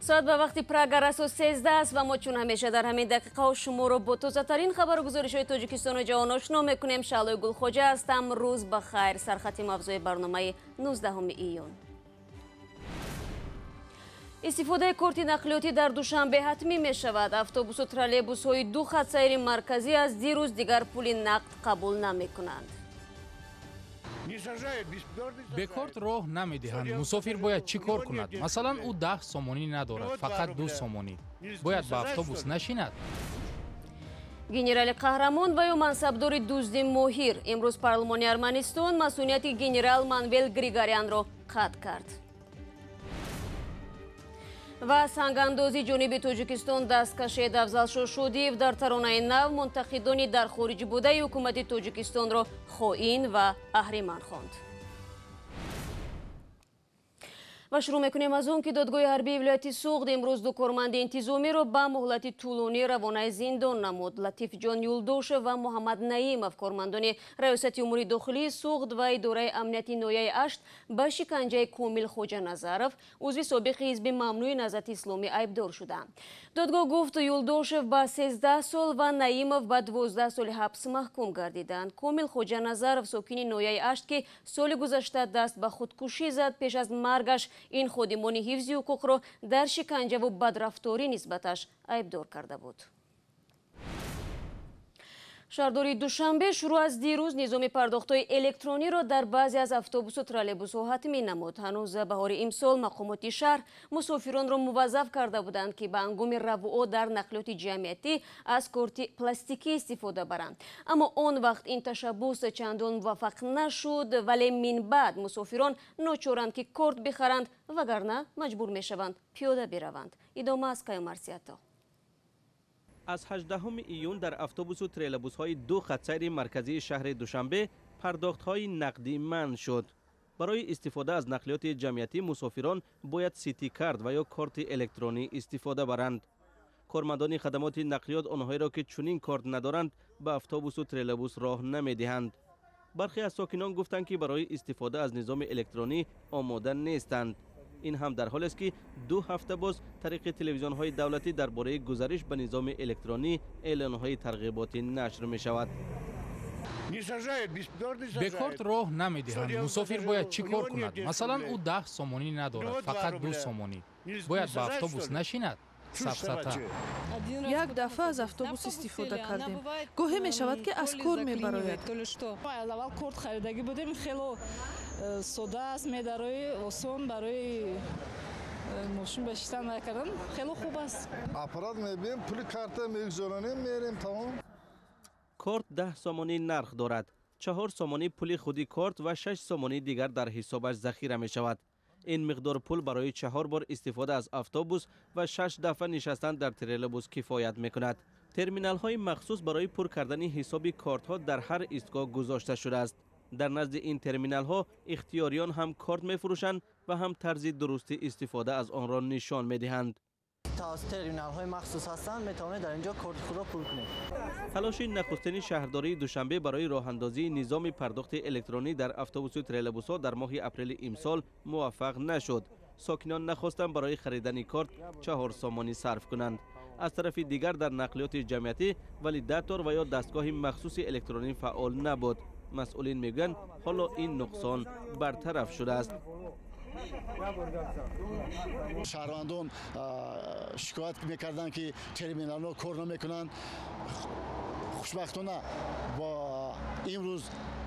ساعت به وقتی پراگ رسو 13 است و ما چون همیشه در همین دقیقه و شما رو با تازه‌ترین خبر و گزارش‌های تاجیکستان و جهان آشنا می‌کنیم. شعله گلخوجه هستم. روز بخیر. سرخط موضوع برنامه 19 ایون. استفاده کارت نقلیاتی در دوشنبه حتمی می شود. اتوبوس و ترالبوس های دو خط سیر مرکزی از دیروز دیگر پول نقد قبول نمی کنند. به کارت راه نمیدهند. مسافر باید چی کار کند؟ مثلا او 10 سومانی ندارد، فقط 2 سومانی. باید به اتوبوس نشیند. گنرالی قهرمان و یا منصبدار دزدی ماهر امروز پارلمانی ارمنستان مسئولیت گنرال منویل گریگاریان را قطع کرد. و سنگاندازی جنوبی تاجیکستان دستکشی افضل شدیو در ترانه نو منتقدانی در خارج بوده حکومت تاجیکستان را خائن و اهریمن خواند. و شروع میکنیم از اون که دادگاه حربی ولایت سوغد امروز دو کارمند انتظامی را به مهلت طولانی روانه زندان نمود. لطیف جان یولدوش و محمد نعیمов کارمندان ریاست امور داخلی سوغد و اداره امنیتی نویه 8 به شکنجه کامل خوجه نظرов عضو سابق حزب ممنوع نهضت اسلامی ایبدار شدند. دادگاه گفت یولدوش به 13 سال و نعیمов به 12 سال حبس محکوم گردیدند. کامل خوجه نظرов ساکن نویه 8 که سال گذشته دست به خودکشی زد پیش از مرگش این خودمانی حفظی حقوق را در شکنجه و بدرفتاری نسبتش ایبدار کرده بود. شهرداری دوشنبه شروع از دیروز نظام پرداخت‌های الکترونی را در بعضی از اتوبوس و ترالبوس‌ها حتمی نمود. هنوز بهار امسال مقامات شهر مسافران را موظف کرده بودند که به هنگام رفع در نقلیات جمعیتی از کارت پلاستیکی استفاده برند. اما آن وقت این تشبوس چندان موفق نشد، ولی من بعد مسافران ناچارند که کارت بخرند وگرنه مجبور میشوند پیاده بروند. ادامه از کیامرسیتا. از 18 ایون در اتوبوس و ترالبوس های دو خط سیر مرکزی شهر دوشنبه پرداخت های نقدی منع شد. برای استفاده از نقلیات جمعیتی مسافران باید سیتی کارت و یا کارت الکترونی استفاده برند. کارمندان خدمات نقلیات آنهایی را که چنین کارت ندارند به اتوبوس و ترالبوس راه نمیدهند. برخی از ساکنان گفتند که برای استفاده از نظام الکترونی آماده نیستند. این هم در حالی است که 2 هفته باز طریق تلویزیون های دولتی درباره گذارش به نظام الکترونی اعلان های ترغیباتی نشر می شود. به کارت راه نمیدهند. مسافر باید چی کار کند؟ مثلا او 10 سومانی ندارد، فقط 2 سومانی. باید به اتوبوس نشیند. سفسطه. یک دفعه از اتوبوس استفاده کردیم. گاهی می شود که از کار می براید. اول کارت خریدگی بودیم، خیلی ساده است، می‌داره آسان برای ماشین بشیدن نکردن خیلی خوب است. اپرات می‌بینیم پول کارت می‌گذاریم میریم تمام. کارت 10 سومانی نرخ دارد. 4 سومانی پول خودی کارت و 6 سومانی دیگر در حسابش ذخیره می شود. این مقدار پول برای 4 بار استفاده از اتوبوس و 6 دفعه نشستن در ترالبوس کفایت می‌کند. ترمینال های مخصوص برای پر کردن حساب کارت ها در هر ایستگاه گذاشته شده است. در نزد این ترمینال ها اختیاریان هم کارت می فروشند و هم طرز درست استفاده از آن را نشان می دهند. ترمینال های مخصوص هستند، می توانید در اینجا کارت خود را پر کنید. تلاش نخستین شهرداری دوشنبه برای راه اندازی نظام پرداخت الکترونی در اتوبوس و ترالبوس ها در ماه اپریل امسال موفق نشد. ساکنان نخواستند برای خریدن کارت 4 سومانی صرف کنند. از طرف دیگر در نقلیات جمعیتی ولی دفتر و یا دستگاه مخصوص الکترونی فعال نبود. مسئولین میگن حالا این نقصان برطرف شده است. شهروندان شکایت میکردند که ترمینال ها کار نمیکنند. خوشبختانه با امروز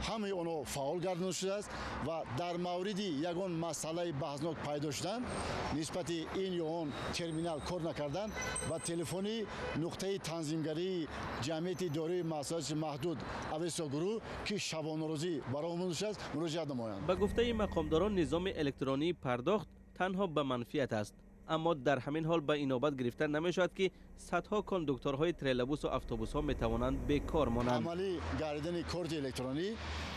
همه اونها فعال گردانده شده است و در موردی یگان مسئله بحثناک پیدا شدن نسبت این یا اون ترمینال کار نکردن و تلفنی نقطه تنظیمگری جمعیت دارای مسائل محدود اویسا گروه که شبانه روزی برای منتشر است مراجعه نمایند. به گفته مقامداران نظام الکترونی پرداخت تنها به منفیت است. اما در همین حال به اینابت گرفته نمی شود که صدها کاندوکتورهای ترالبوس و اتوبوس ها می توانند بیکار مانند. عملی گردیدن کارت الکترونی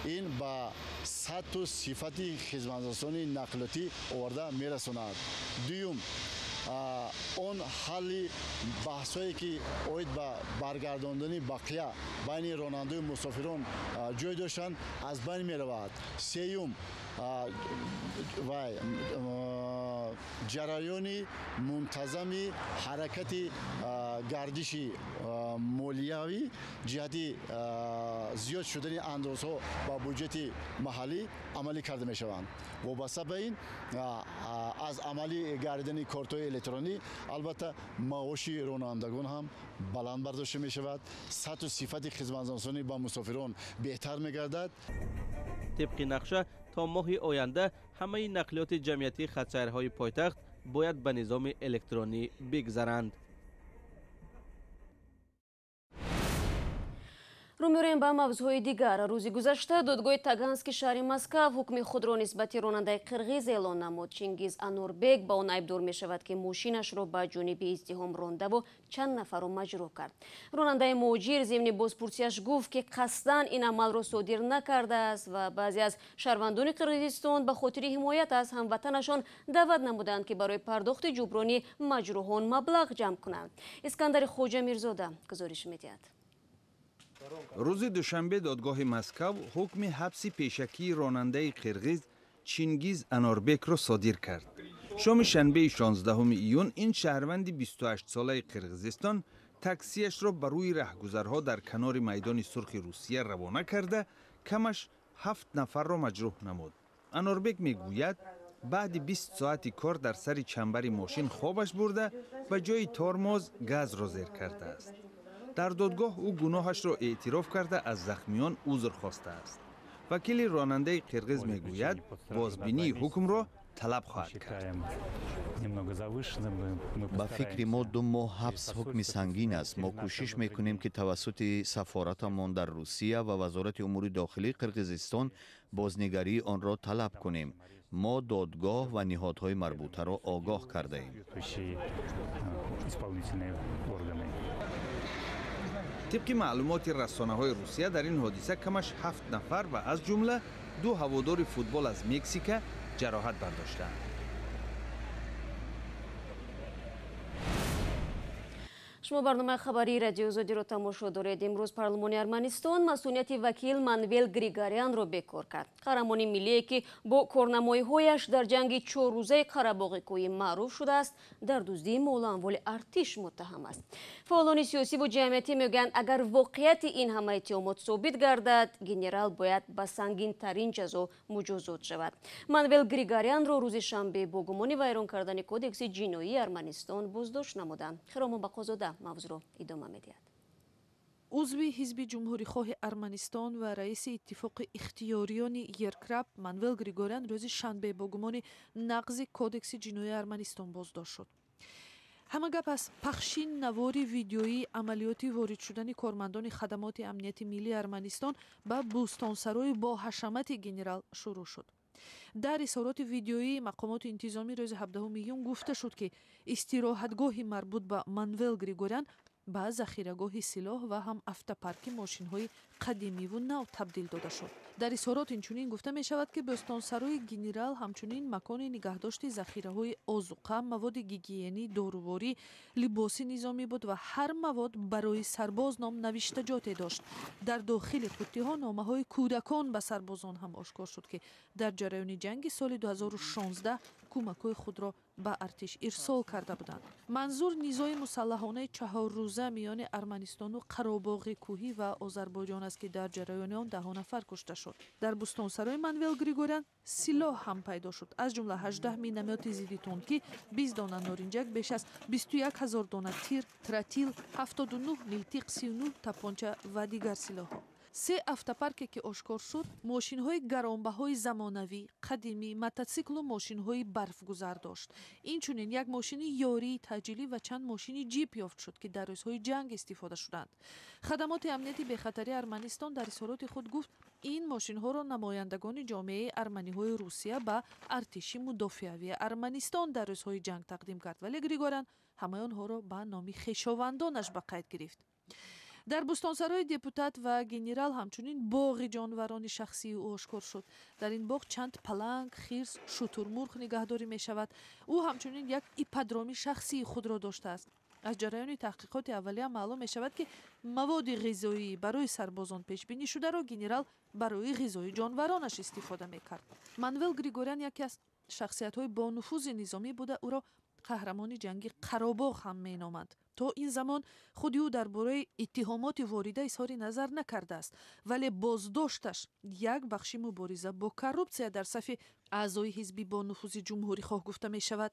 این به سطح و صفت خدمترسانی نقلیاتی آورده می رساند. دوم اون حل بحثایی که اوید با برگرداندنی بقیه بین راننده و مسافران جای داشتن از بین می رود. سیوم و جریانی منتظمی حرکت گردشی مولیوی جهتی زیاد شدن اندازها با بودجت محلی عملی کرده می شوند. وابسته به این از عملی گردیدن کارت‌های الکترونی البته معاش رانندگان هم بلند برداشته می شود. سطح و صفت خدمت‌رسانی با مسافران بهتر می گردد. طبق نقشه تا ماه آینده همه نقلیات جمعیتی خط‌سیرهای پایتخت باید به نظام الکترونی بگذرند. رو می‌رویم به موضوع دیگر. روزی گذشته دادگاه تاگانسکی شهر مسکو حکم خود را نسبت رانندای قرغیز اعلان نمود. چینگیز انوربек با آن ایبدار می شود که ماشینش را به جانب ازدحام رانده و چند نفر را مجروح کرد. رانندای مهاجر ضمن بازپرسیش گفت که قصداً این عمل را صادر نکرده است و بعضی از شهروندان قرغیزستان به خاطر حمایت از هموطنشان دعوت نمودند که برای پرداخت جبرانی مجروحان مبلغ جمع کنند. اسکندر خوجا میرزاده گزارش می‌دهد. روز دوشنبه دادگاه مسکو حکم حبس پیشکی راننده قرغیز چینگیز انوربек را صادر کرد. شام شنبه 16 ایون این شهروند 28 ساله قرغیزستان تاکسیش را بر روی رهگذرها در کنار میدان سرخ روسیه روانه کرده کمش 7 نفر را مجروح نمود. انوربek میگوید بعد 20 ساعتی کار در سر چنبر ماشین خوابش برده و جای ترمز گاز را زیر کرده است. در دادگاه او گناهش را اعتراف کرده از زخمیان عذر خواسته است. وکیل راننده قرغیز میگوید بازبینی حکم را طلب خواهد کرد. با فکر ما 2 ماه حبس حکم سنگین است. ما کوشش میکنیم که توسط سفارتمان در روسیه و وزارت امور داخلی قرغیزستان بازنگری آن را طلب کنیم. ما دادگاه و نهادهای مربوطه را آگاه کرده ایم. طبق معلومات رسانه‌های روسیه در این حادثه کمش 7 نفر و از جمله 2 هوادار فوتبال از مکزیک جراحت برداشتند. شما برنامه خبری رادیو آزادی را تماشا دارید. امروز پارلمان ارمنستان مسئولیت وکیل منویل گریگاریان را بکار کرد. قهرمان ملی که با کارنمایی‌هایش در جنگ 4 روزه قره‌باغ کوهی معروف شده است در دزدی مال و اموال ارتش متهم است. فعالان سیاسی و جمعیتی میگویند اگر واقعیت این همه اتهامات ثابت گردد گنرال باید به سنگین ترین جزا مجازات شود. منویل گریگاریان را روز شنبه با گمان ویران کردن کودکس جنایی ارمنستان بازداشت نمودند. خرامان بقازاده موضوع را ادامه می‌دهد. عضو حزب جمهوریخواه ارمنستان و رئیس اتفاق اختیاریان یرکرپ منویل گریگاریان روز شنبه با گمان نقض کودکس جنایی ارمنستان بازداشت شد. همه گپ از پخشین نوار ویدیویی عملیاتی وارد شدن کارمندان خدمات امنیتی ملی ارمنستان به بوستانسرای با حشمت گنرال شروع شد. در اظهارات ویدیویی مقامات انتظامی روز 17 میلیون گفته شد که استراحتگاه مربوط به منویل گریگاریان به ذخیره‌گاه سلاح و هم автопарки ماشین‌های قدیمی و نو تبدیل داده شد. در اظهارات اینچنین گفته می شود که بستانسرای گنرال همچنین مکان نگهداشت ذخیره‌های آذوقه، مواد گیگیینی، داروواری، لباس نظامی بود و هر مواد برای سرباز نام نوشتجات داشت. در داخل قوطی‌ها نامه‌های کودکان به سربازان هم آشکار شد که در جریان جنگ سال 2016 کمک‌های خود را به ارتش ارسال کرده بودند. منظور نیزای مسلحانه 4 روزه میان ارمنستان و قره‌باغ کوهی و آذربایجان است که در جریان آن 10 نفر کشته شد. در بستانسرای منویل گریگاریان سلاح هم پیدا شد. از جمله 18 مینومت ضد تانکی، 20 دانه نارنجک، بیش از 21000 دانه تیر، تراتیل، 79 میلتیق 39 تپانچه و دیگر سلاح‌ها. 3 автопарке که آشکار شد، ماشین‌های گرانبهای زمانوی، قدیمی، موتورسیکل و ماشین‌های برفگذر داشت. اینچنین یک ماشین یاری تجلی و چند ماشین جیپ یافت شد که در روزهای جنگ استفاده شدند. خدمات امنیتی بخطری ارمنستان در اظهارات خود گفت این ماشین‌ها را نمایندگان جامعه ارمنی‌های روسیه به ارتش مدافعوی ارمنستان در روزهای جنگ تقدیم کرد، ولی گریگاریان همه آنها را به نام خویشاوندانش به قید گرفت. дар бӯстонсарой депутат ва генерал ҳамчунин боғи ҷонварони шахсии ӯ ошкор шуд. дар ин боғ чанд паланг, хирс, шутурмурғ нигаҳдорӣ мешавад. ӯ ҳамчунин як ипподроми шахсии худро доштааст. аз ҷараёни таҳқиқоти аввалия маълум мешавад ки маводи ғизоӣ барои сарбозон пешбинишударо генерал барои ғизои ҷонваронаш истифода мекард. манвел григорян яке аз шахсиятҳои бонуфузи низомӣ буда ӯро қаҳрамони ҷанги қаробоғ ҳам меноманд. то ин замон худи ӯ дар бораи иттиҳомоти ворида изҳори назар накардааст, вале боздошташ як бахши мубориза бо коррупсия дар сафи аъзои ҳизби бонуфузи ҷумҳурихоҳ гуфта мешавад.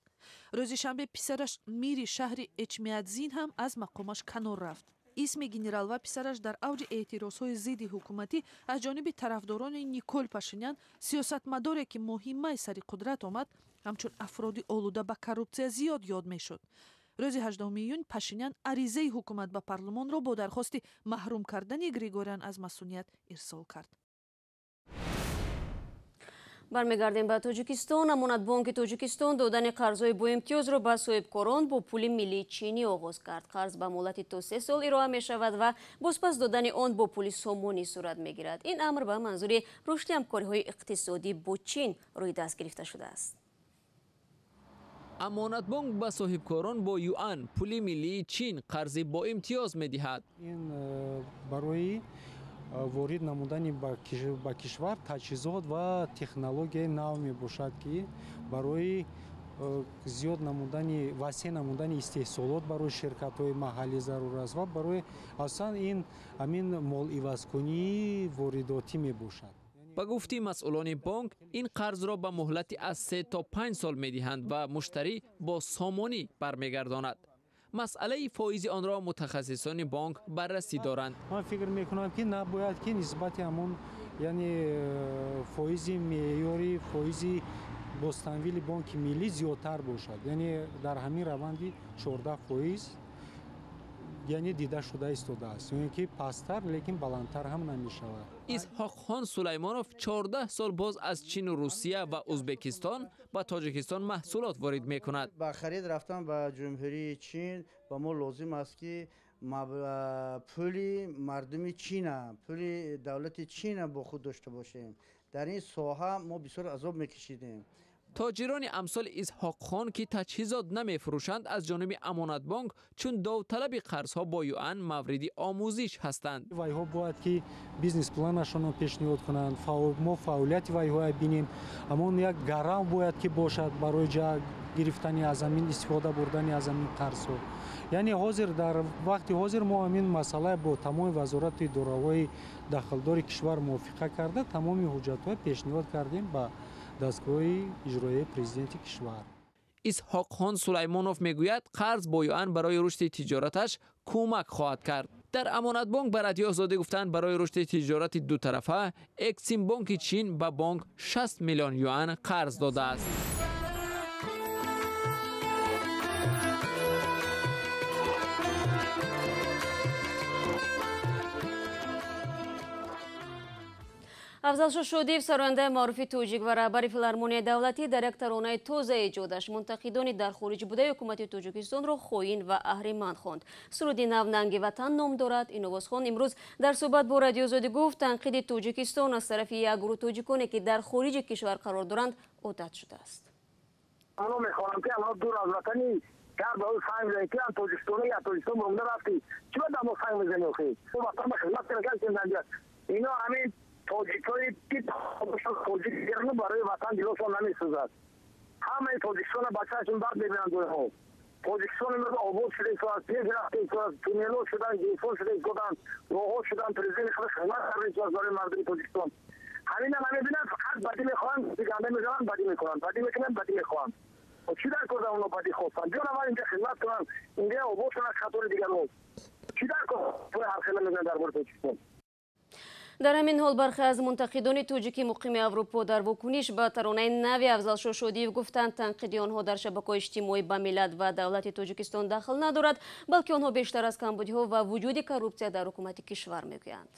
рӯзи шанбе писараш мири шаҳри эчмиадзин ҳам аз мақомаш канор рафт. исми генерал ва писараш дар авҷи эътирозҳои зидди ҳукуматӣ аз ҷониби тарафдорони Никол Пашинян, сиёсатмадоре ки моҳимаи сари қудрат омад, ҳамчун афроди олуда ба коррупсия зиёд ёд мешуд. рӯзи 18 июн Пашинян аризаи ҳукумат ба парлумонро бо дархости маҳрум кардани Григорян аз масъулият ирсол кард. бармегардем ба Тоҷикистон. амонатбонки Тоҷикистон додани қарзҳои боимтиёзро ба соҳибкорон бо пули миллии чинӣ оғоз кард. қарз ба муҳлати то 3 сол ироа мешавад ва бозпас додани он бо пули сомонӣ сурат мегирад. ин амр ба манзури рушди ҳамкориҳои иқтисодӣ бо чин рӯи даст гирифта шудааст. амонатбонк ба соҳибкорон бо юан пули миллии чин қарзи боимтиёз медиҳад. ин барои ворид намудани ба кишвар таҷҳизот ва технологияи нав мебошад, ки барои зиёд намудани васеъ намудани истеҳсолот барои ширкатҳои маҳаллӣ зарур аст ва барои асосан ин амин моливазкунии воридотӣ мебошад. ба гуфти масъулони бонк ин қарзро ба муҳлати аз 3 то 5 сол медиҳанд ва муштарӣ бо сомонӣ бармегардонад. масъалаи фоизи онро мутахассисони бонк баррасӣ доранд. ман фикр мекунам ки набояд ки нисбати ҳамон яъне фоизи меъёри фоизи бостанвили бонки миллӣ зиёдтар бошад. яъне дар ҳамин раванди 14% яъне дида шуда истодааст. ёне ки пасттар лекин баландтар ҳам намешавад. исҳоқхон сулаймонов 14 сол боз аз чину русия ва узбекистон ба тоҷикистон маҳсулот ворид мекунад. ба харид рафтан ба ҷумҳурии чин ба мо лозим аст ки пули мардуми чина, пули давлати чина бо худ дошта бошем. дар ин соҳа мо бисёр азоб мекашидем. тоҷирони амсоли исҳоқхон ки таҷҳизот намефурӯшанд аз ҷониби амонатбонк чун довталаби қарзҳо бо юан мавриди омӯзиш ҳастанд. вайҳо бояд ки бизнес планашонро пешниҳод кунанд, мо фаъолияти вайҳоя бинем. ҳамон як гарам бояд ки бошад барои гирифтани аз амин истифода бурдани аз амин қарзҳо. яъне ҳозир дар вақти ҳозир мо амин масъала бо тамоми вазорати идораҳои дахлдори кишвар мувофиқа карда тамоми ҳуҷҷатҳо пешниҳод кардем ба дастгоҳи иҷроии президенти кишвар. исҳоқхон сулаймонов мегӯяд қарз бо юан барои рушди тиҷораташ кӯмак хоҳад кард. дар амонатбонк ба радиои озодӣ гуфтанд барои рушди тиҷорати дутарафа эксимбонки чин ба бонк 60 миллион юан қарз додааст. афзалшо шодиев сарояндаи маъруфи тоҷик ва раҳбари филармонияи давлатӣ дар як таронаи тозаи эҷодаш мунтақидони дар хориҷ будаи ҳукумати Тоҷикистонро хоин ва аҳриманд хонд. суруди нав «Нанги ватан» ном дорад. ин овозхон имрӯз дар суҳбат бо радиоозодӣ гуфт танқиди Тоҷикистон аз тарафи як гурӯҳ тоҷиконе ки дар хориҷи кишвар қарор доранд одат шудааст. анҳо мехоҳам ки анҳо дур аз ватани гар ба ӯ санг мезанем ки тоҷикистони я тоҷикистон ронда рафти чӣ баъд мо санг мезанем охи ӯ ватан ба хизмат карда ино ҳамин тоҷикои ки тоҷик гирну барои ватан дилошон намесӯзад. ҳамаи тоҷикистона бачаашон дард мебинанд ӯҳо. тоҷикистон имрӯз обод шуда истодад, пеш рафта истодад, туннелҳо шудан, гейтҳо шуда истоданд, роҳҳо шудан, президенти худа хизмат карда истодад барои мардуми Тоҷикистон. ҳамина намебинанд, фақат бадӣ мехоҳанд, ганда мезананд, бадӣ мекунанд, бадӣ мекунанд, бадӣ мехоҳанд. чӣ дар кор дар оно бадӣ хостанд? биён аввал инҷа хизмат кунанд, инҷа обод шунанд қатори дигарҳо. чӣ дар кор ҳархела мезананд дар бораи Тоҷикистон? дар ҳамин ҳол бархе аз мунтақидони тоҷики муқими аврупо дар вокуниш ба таронаи нави афзалшо шодиев гуфтанд танқиди онҳо дар шабакаҳои иҷтимоӣ ба миллат ва давлати Тоҷикистон дахл надорад, балки онҳо бештар аз камбудиҳо ва вуҷуди коррупсия дар ҳукумати кишвар мегӯянд.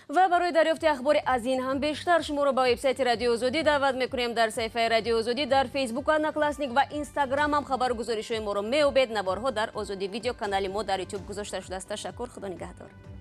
و برای دریافت اخبار از این هم بیشتر شما رو به وبسایت رادیو آزادی دعوت میکنیم. در صفحه رادیو آزادی در فیسبوک و نقلاسنیک و اینستاگرام هم خبر گزارش ما رو میوبید. نوارها در آزادی ویدیو کانال ما در یوتیوب گذاشته شده است. تشکر. خدا نگهدار.